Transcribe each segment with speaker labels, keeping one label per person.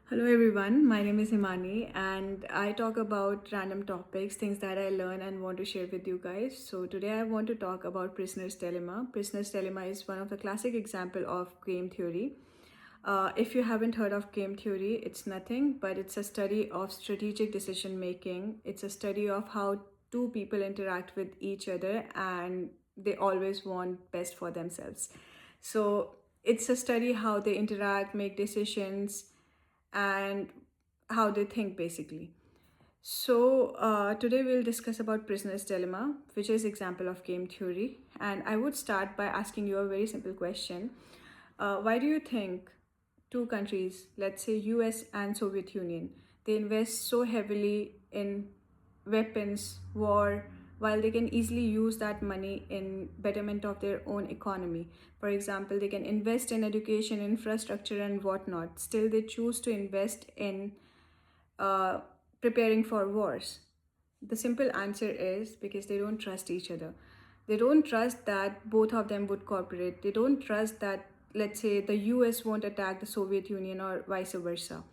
Speaker 1: Hello everyone, my name is Himani and I talk about random topics, things that I learn and want to share with you guys. So today I want to talk about prisoner's dilemma. Prisoner's dilemma is one of the classic example of game theory. If you haven't heard of game theory, it's nothing but it's a study of strategic decision making. It's a study of how two people interact with each other and they always want best for themselves. So it's a study how they interact, make decisions, and how they think basically. So today we'll discuss about prisoner's dilemma, which is example of game theory. And I would start by asking you a very simple question. Why do you think two countries, let's say US and Soviet Union, they invest so heavily in weapons, war, while they can easily use that money in betterment of their own economy? For example, they can invest in education, infrastructure, and whatnot. Still, they choose to invest in uh, preparing for wars. The simple answer is because they don't trust each other. They don't trust that both of them would cooperate. They don't trust that, let's say, the US won't attack the Soviet Union or vice versa.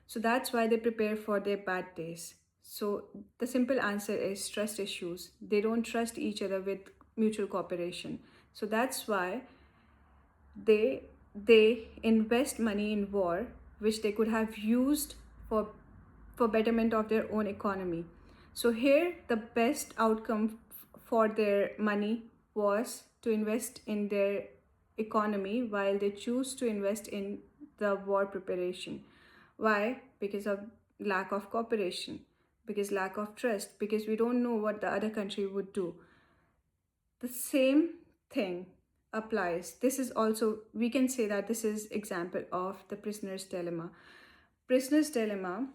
Speaker 1: So that's why they prepare for their bad days. So the simple answer is trust issues. They don't trust each other with mutual cooperation. So that's why they invest money in war, which they could have used for betterment of their own economy. So here the best outcome for their money was to invest in their economy while they choose to invest in the war preparation. Why? Because of lack of cooperation, because lack of trust, because we don't know what the other country would do. The same thing applies. This is also, we can say that this is example of the prisoner's dilemma. Prisoner's dilemma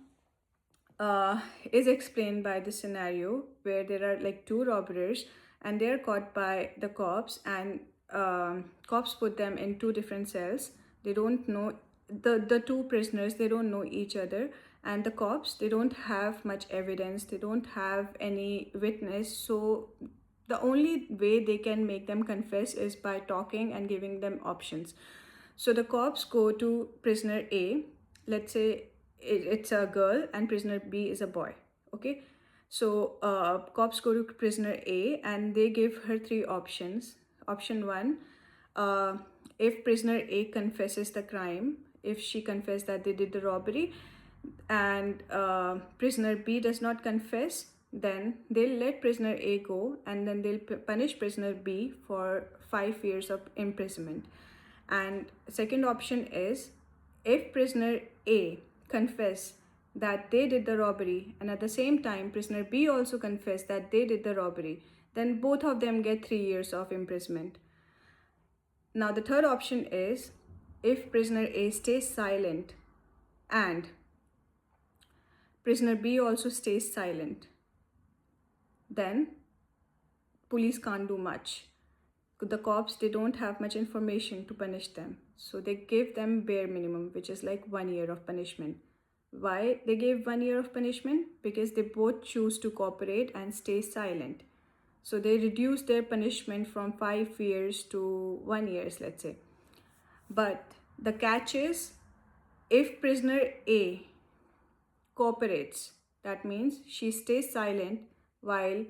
Speaker 1: is explained by the scenario where there are like two robbers and they're caught by the cops, and cops put them in two different cells. They don't know, the two prisoners, they don't know each other, and the cops, they don't have much evidence, they don't have any witness. So the only way they can make them confess is by talking and giving them options. So the cops go to prisoner A. Let's say it's a girl and prisoner B is a boy. Okay. So cops go to prisoner A and they give her three options. Option one, uh, if prisoner A confesses the crime, if she confessed that they did the robbery, and prisoner B does not confess, then they'll let prisoner A go and then they'll punish prisoner B for 5 years of imprisonment. And second option is if prisoner A confess that they did the robbery and at the same time prisoner B also confess that they did the robbery, then both of them get 3 years of imprisonment. Now the third option is if prisoner A stays silent and prisoner B also stays silent, then police can't do much. The cops, they don't have much information to punish them, so they give them bare minimum, which is like 1 year of punishment. Why they gave 1 year of punishment? Because they both choose to cooperate and stay silent. So they reduce their punishment from 5 years to 1 year, let's say. But the catch is, if prisoner A cooperates, that means she stays silent while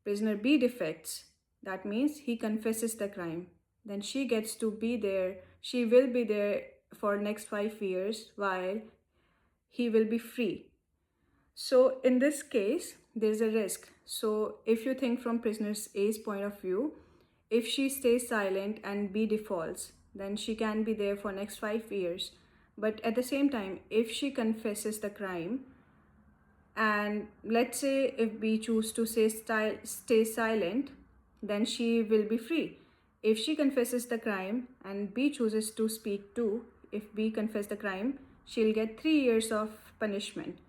Speaker 1: prisoner B defects, that means he confesses the crime, then she gets to be there, she will be there for next 5 years while he will be free. So in this case, there's a risk. So if you think from prisoner A's point of view, if she stays silent and B defaults, then she can be there for next 5 years. But at the same time, if she confesses the crime, and let's say if B choose to stay silent, then she will be free. If she confesses the crime and B chooses to speak too, if B confess the crime, she'll get 3 years of punishment.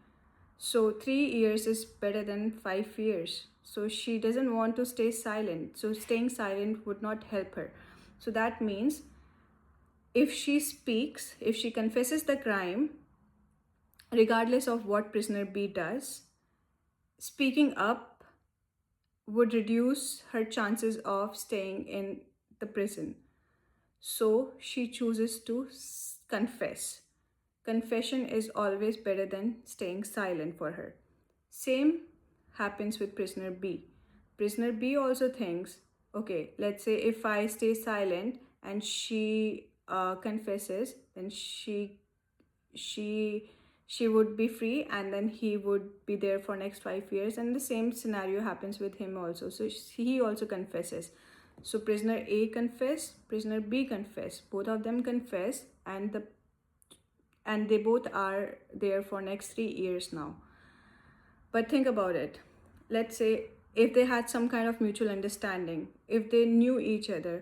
Speaker 1: So 3 years is better than 5 years. So she doesn't want to stay silent. So staying silent would not help her. So that means if she speaks, if she confesses the crime, regardless of what prisoner B does, speaking up would reduce her chances of staying in the prison. So she chooses to confess. confession is always better than staying silent for her. Same happens with prisoner B. Prisoner B also thinks, okay, let's say if I stay silent and she confesses, then she she would be free, and then he would be there for next 5 years. And the same scenario happens with him also. So he also confesses. So prisoner A confess, prisoner B confess. Both of them confess, and they both are there for next 3 years now. But think about it. Let's say if they had some kind of mutual understanding, if they knew each other,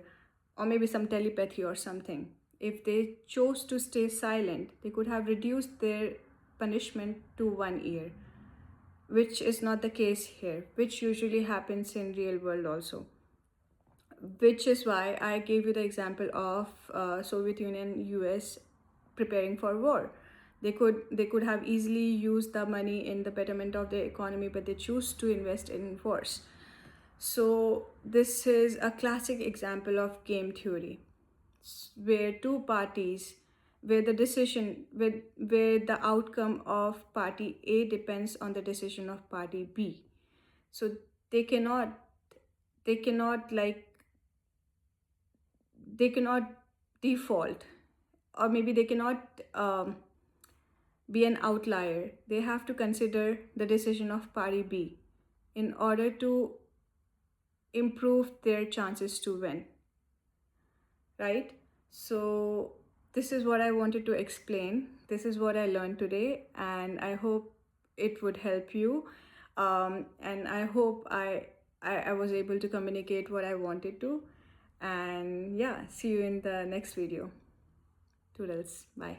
Speaker 1: or maybe some telepathy or something, if they chose to stay silent, they could have reduced their punishment to 1 year, which is not the case here, which usually happens in real world also. Which is why I gave you the example of Soviet Union, US preparing for war. They could have easily used the money in the betterment of their economy, but they choose to invest in wars. So this is a classic example of game theory, where two parties, where the decision, where the outcome of party A depends on the decision of party B. So they cannot they cannot like they cannot default, or maybe they cannot be an outlier. They have to consider the decision of party B in order to improve their chances to win, right? So this is what I wanted to explain. This is what I learned today, and I hope it would help you. And I hope I was able to communicate what I wanted to. And yeah, see you in the next video. Toodles. Bye.